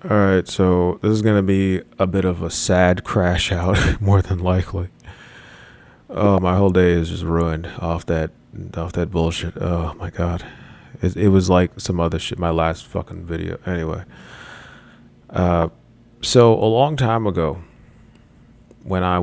All right, so this is gonna be a bit of a sad crash out, more than likely. Oh, my whole day is just ruined off that bullshit. Oh my god, it was like some other shit. My last fucking video. Anyway, uh, so a long time ago, when I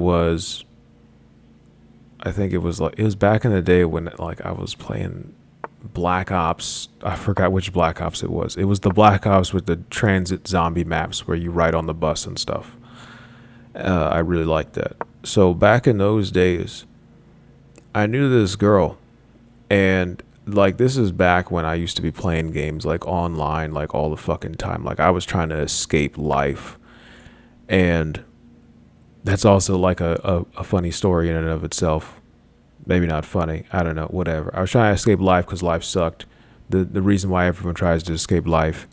think it was back in the day when like I was playing Black Ops. I forgot which Black Ops it was. It was the Black Ops with the transit zombie maps where you ride on the bus and stuff. I really liked that. So back in those days, I knew this girl, and like this is back when I used to be playing games like online, like all the fucking time. Like I was trying to escape life, and that's also like a funny story in and of itself. Maybe not funny. I don't know. Whatever. I was trying to escape life because life sucked. The reason why everyone tries to escape life.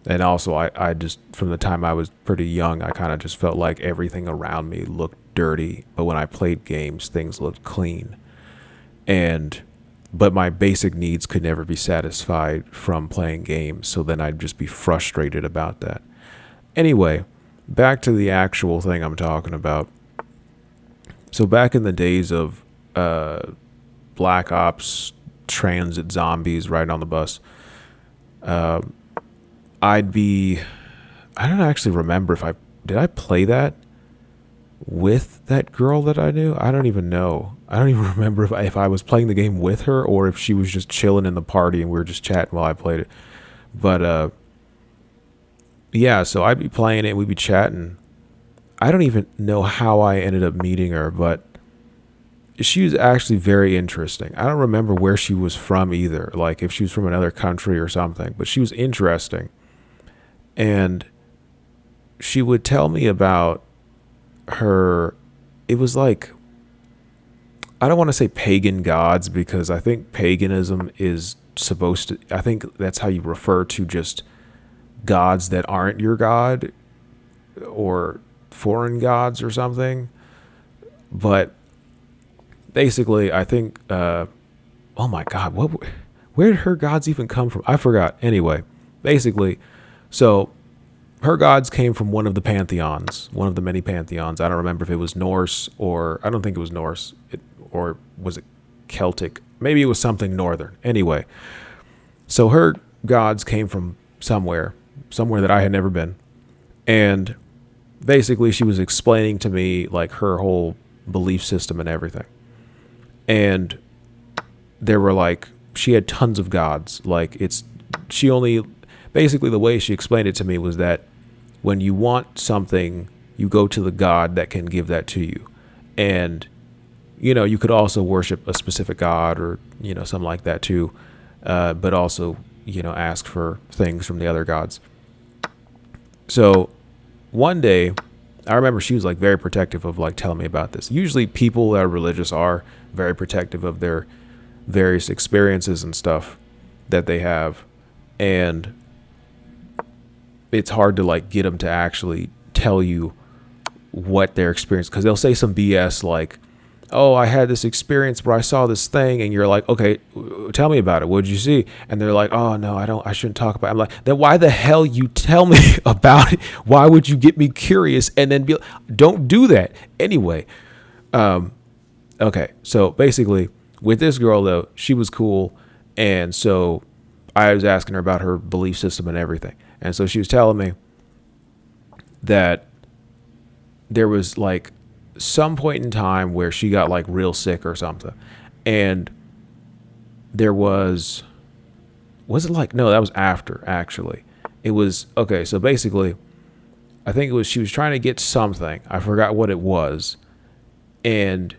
And also, I just, from the time I was pretty young, I kind of just felt like everything around me looked dirty. But when I played games, things looked clean. And, but my basic needs could never be satisfied from playing games. So then I'd just be frustrated about that. Anyway, back to the actual thing I'm talking about. So back in the days of uh, Black Ops, transit zombies riding on the bus, uh, I'd be. I don't actually remember if I did I play that with that girl that I knew. I don't even know. I don't even remember if I was playing the game with her or if she was just chilling in the party and we were just chatting while I played it. But yeah, so I'd be playing it, we'd be chatting. I don't even know how I ended up meeting her, but she was actually very interesting. I don't remember where she was from either, like if she was from another country or something, but she was interesting. And she would tell me about her. It was like, I don't want to say pagan gods because I think paganism is supposed to, I think that's how you refer to just gods that aren't your god or foreign gods or something. But basically, I think, oh my God, where did her gods even come from? I forgot. Anyway, basically, so her gods came from one of the pantheons, one of the many pantheons. I don't remember if it was Norse or I don't think it was Norse, or was it Celtic? Maybe it was something northern. Anyway, so her gods came from somewhere that I had never been, and basically she was explaining to me like her whole belief system and everything. And there were like she had tons of gods. Like it's she only basically the way she explained it to me was that when you want something, you go to the god that can give that to you. And you could also worship a specific god or something like that too. But also ask for things from the other gods. So one day I remember she was like very protective of like telling me about this. Usually people that are religious are very protective of their various experiences and stuff that they have. And it's hard to like get them to actually tell you what their experience, because they'll say some BS like, oh, I had this experience where I saw this thing, and you're like, okay, tell me about it. What did you see? And they're like, oh no, I shouldn't talk about it. I'm like, then why the hell you tell me about it? Why would you get me curious and then be like, don't do that. Anyway, okay. So basically with this girl though, she was cool. And so I was asking her about her belief system and everything. And so she was telling me that there was like some point in time where she got like real sick or something. And there was it like, no, that was after actually. It was, okay. So basically, I think it was, she was trying to get something. I forgot what it was. And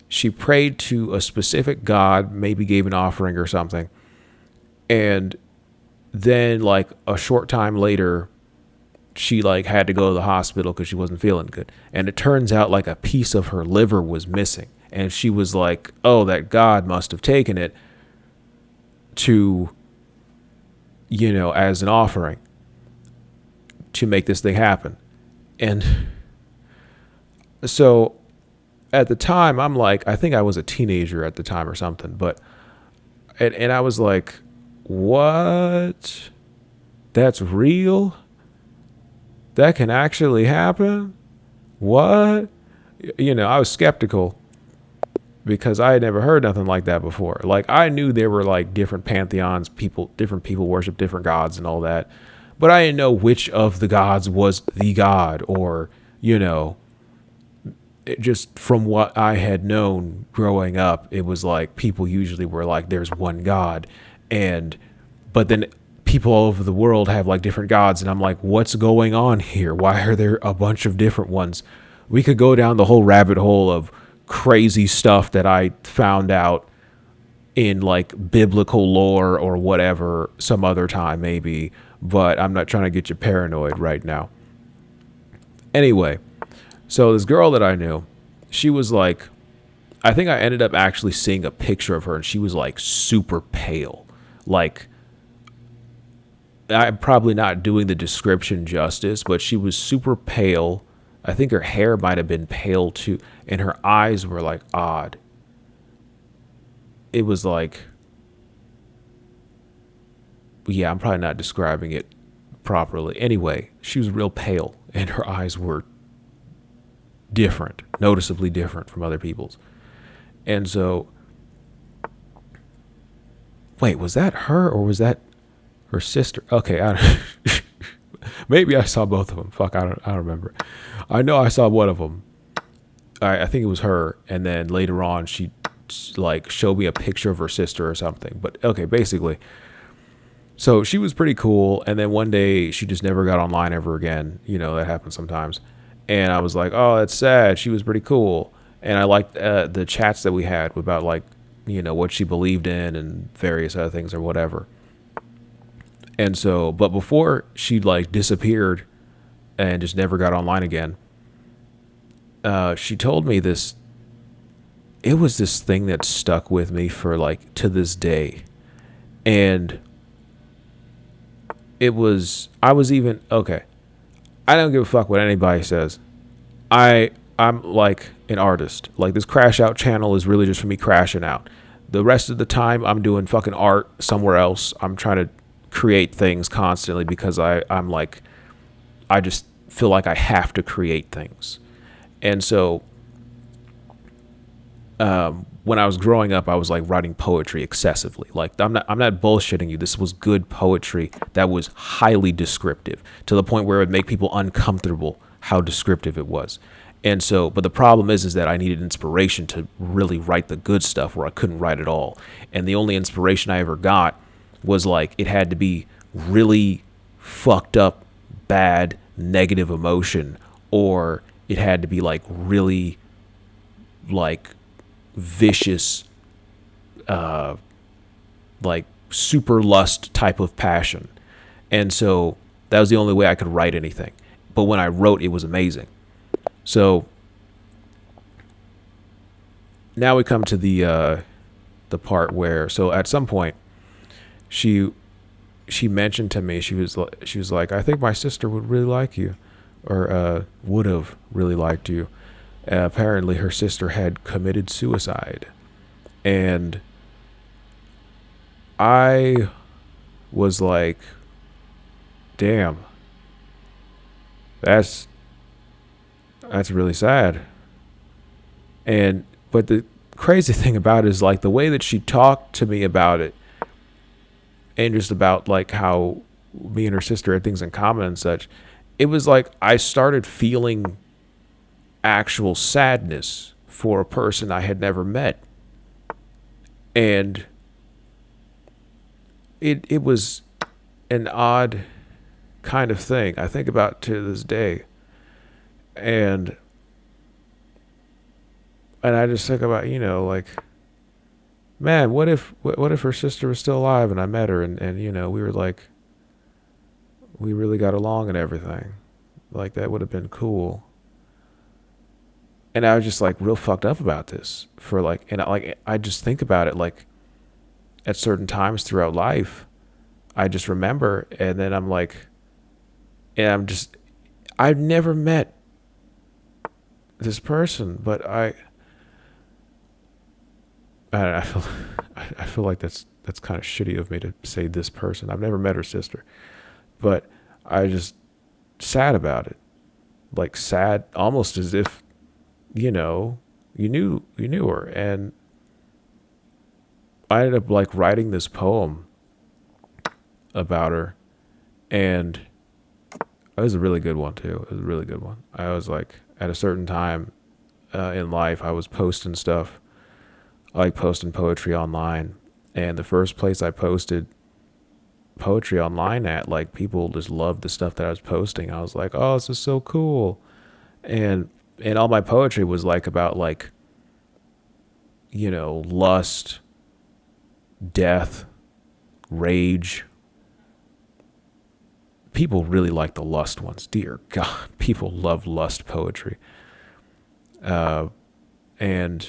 she prayed to a specific god, maybe gave an offering or something. And then like a short time later, she like had to go to the hospital because she wasn't feeling good. And it turns out like a piece of her liver was missing. And she was like, oh, that god must have taken it to, as an offering to make this thing happen. And so at the time, I'm like, I think I was a teenager at the time or something, but, and I was like, what? That's real? That can actually happen? What? I was skeptical because I had never heard nothing like that before. Like, I knew there were like different pantheons, different people worship different gods and all that, but I didn't know which of the gods was the god, or you know, just from what I had known growing up, it was like people usually were like, there's one God. And, but then people all over the world have like different gods. And I'm like, what's going on here? Why are there a bunch of different ones? We could go down the whole rabbit hole of crazy stuff that I found out in like biblical lore or whatever some other time, maybe. But I'm not trying to get you paranoid right now. Anyway, so this girl that I knew, she was like, I think I ended up actually seeing a picture of her, and she was like super pale. Like, I'm probably not doing the description justice, but she was super pale. I think her hair might have been pale too, and her eyes were like odd. It was like, yeah, I'm probably not describing it properly. Anyway, she was real pale, and her eyes were different, noticeably different from other people's. And so, wait, was that her or was that her sister? Okay, maybe I saw both of them. Fuck, I don't remember. I know I saw one of them. I think it was her, and then later on she like showed me a picture of her sister or something. But okay, basically, so she was pretty cool, and then one day she just never got online ever again. That happens sometimes. And I was like, oh, that's sad. She was pretty cool, and I liked the chats that we had about like what she believed in and various other things or whatever. And so, but before she like disappeared and just never got online again, she told me this. It was this thing that stuck with me for like to this day, and I was even okay. I don't give a fuck what anybody says. I'm like an artist. Like, this Crashout channel is really just for me crashing out. The rest of the time I'm doing fucking art somewhere else. I'm trying to create things constantly because I'm like, I just feel like I have to create things. And so when I was growing up, I was like writing poetry excessively. Like, I'm not bullshitting you. This was good poetry that was highly descriptive, to the point where it would make people uncomfortable how descriptive it was. And so, but the problem is that I needed inspiration to really write the good stuff where I couldn't write at all. And the only inspiration I ever got was like, it had to be really fucked up, bad, negative emotion, or it had to be like really like vicious, like super lust type of passion. And so that was the only way I could write anything. But when I wrote, it was amazing. So now we come to the part where, so at some point she mentioned to me, she was like, I think my sister would really like you, or would have really liked you. Apparently her sister had committed suicide, and I was like, damn, that's really sad. And but the crazy thing about it is like the way that she talked to me about it, and just about like how me and her sister had things in common and such, it was like I started feeling actual sadness for a person I had never met. And it was an odd kind of thing I think about to this day. And I just think about, like, man, what if her sister was still alive and I met her, and we were like, we really got along and everything. Like, that would have been cool. And I was just like real fucked up about this for like, and I just think about it like at certain times throughout life, I just remember, and then I'm like, and I've never met this person, but I don't know, I feel like that's kind of shitty of me to say this person. I've never met her sister, but I just sad about it. Like sad, almost as if, you know, you knew her. And I ended up like writing this poem about her, and it was a really good one too. It was a really good one. I was like, at a certain time in life, I was posting stuff. I like posting poetry online, and the first place I posted poetry online at, like people just loved the stuff that I was posting. I was like, oh, this is so cool, and all my poetry was like about like, lust, death, rage. People really like the lust ones. Dear God, people love lust poetry. And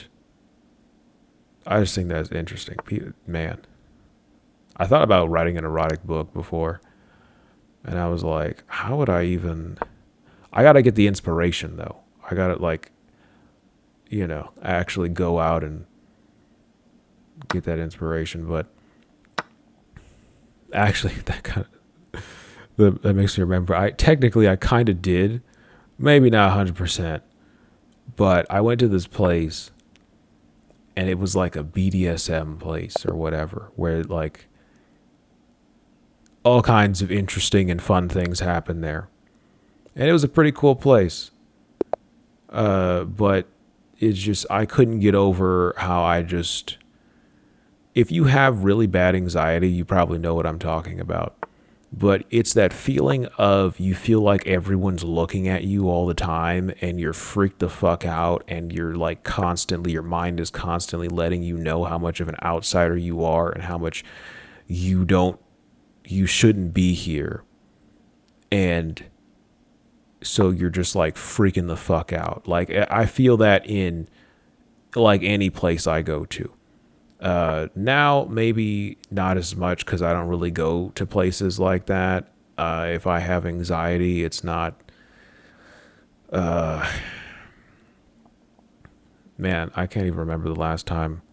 I just think that's interesting. Man, I thought about writing an erotic book before, and I was like, how would I even? I gotta get the inspiration though. I gotta like, actually go out and get that inspiration. But actually, that makes me remember. I kind of did, maybe not 100%, but I went to this place, and it was like a BDSM place or whatever, where like all kinds of interesting and fun things happen there. And it was a pretty cool place. But it's just, I couldn't get over how if you have really bad anxiety, you probably know what I'm talking about. But it's that feeling of you feel like everyone's looking at you all the time and you're freaked the fuck out, and you're like constantly, your mind is constantly letting you know how much of an outsider you are and how much you shouldn't be here. And so you're just like freaking the fuck out. Like I feel that in like any place I go to. Now maybe not as much because I don't really go to places like that. If I have anxiety, it's not. Man, I can't even remember the last time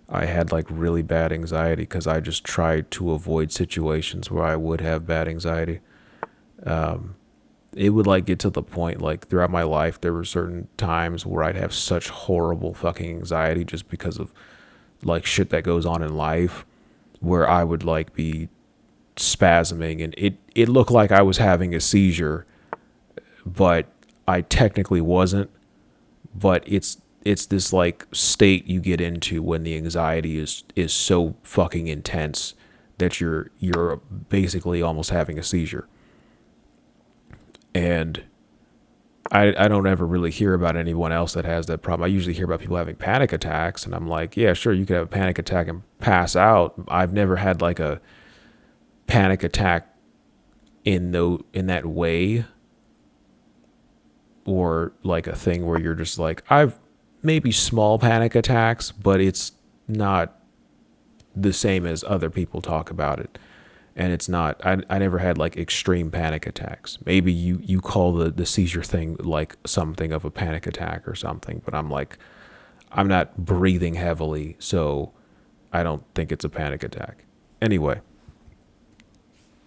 I had like really bad anxiety, because I just tried to avoid situations where I would have bad anxiety. It would like get to the point like throughout my life, there were certain times where I'd have such horrible fucking anxiety just because of like shit that goes on in life, where I would like be spasming, and it looked like I was having a seizure, but I technically wasn't. But it's this like state you get into when the anxiety is so fucking intense that you're basically almost having a seizure. And I don't ever really hear about anyone else that has that problem. I usually hear about people having panic attacks, and I'm like, yeah, sure, you could have a panic attack and pass out. I've never had like a panic attack in that way, or like a thing where you're just like, I've maybe small panic attacks, but it's not the same as other people talk about it. And it's not, I never had like extreme panic attacks. Maybe you call the seizure thing like something of a panic attack or something, but I'm like, I'm not breathing heavily, so I don't think it's a panic attack. Anyway,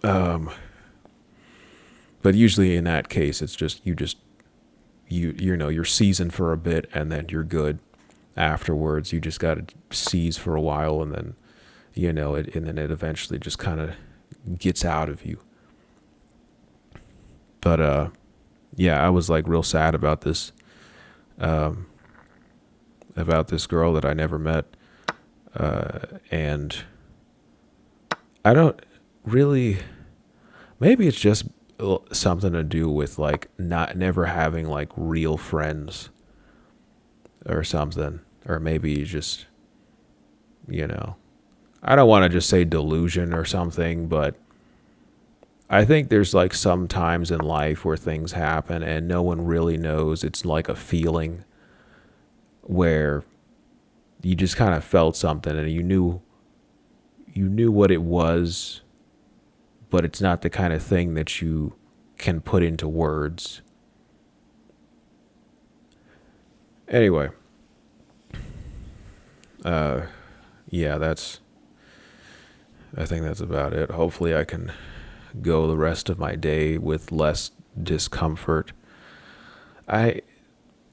but usually in that case, it's just you're seasoned for a bit, and then you're good afterwards. You just got to seize for a while, and then and then it eventually just kind of gets out of you. But yeah, I was like real sad about this girl that I never met, and I don't really. Maybe it's just something to do with like not never having like real friends or something, or maybe just I don't want to just say delusion or something, but I think there's like some times in life where things happen and no one really knows. It's like a feeling where you just kind of felt something, and you knew what it was, but it's not the kind of thing that you can put into words. Anyway, yeah, I think that's about it. Hopefully I can go the rest of my day with less discomfort. I,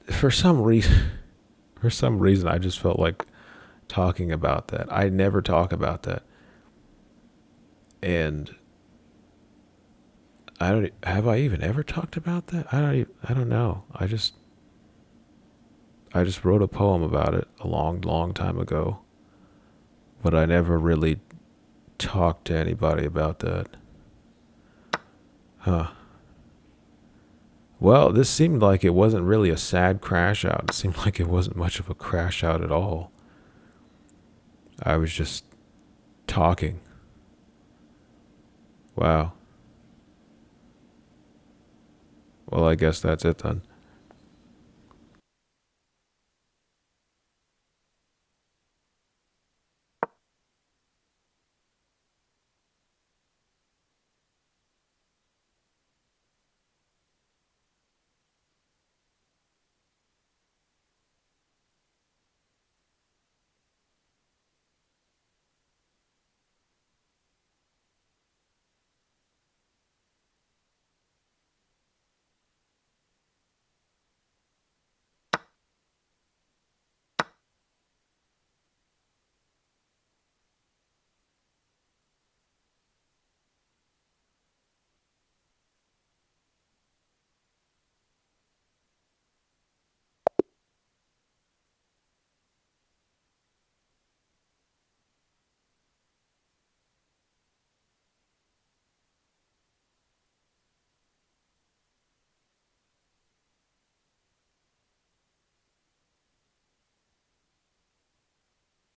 for some reason, I just felt like talking about that. I never talk about that. And I don't, have I even ever talked about that? I don't know. I just wrote a poem about it a long, long time ago, but I never really talked to anybody about that. Huh. Well, this seemed like it wasn't really a sad crash out. It seemed like it wasn't much of a crash out at all. I was just talking. Wow. Well, I guess that's it then.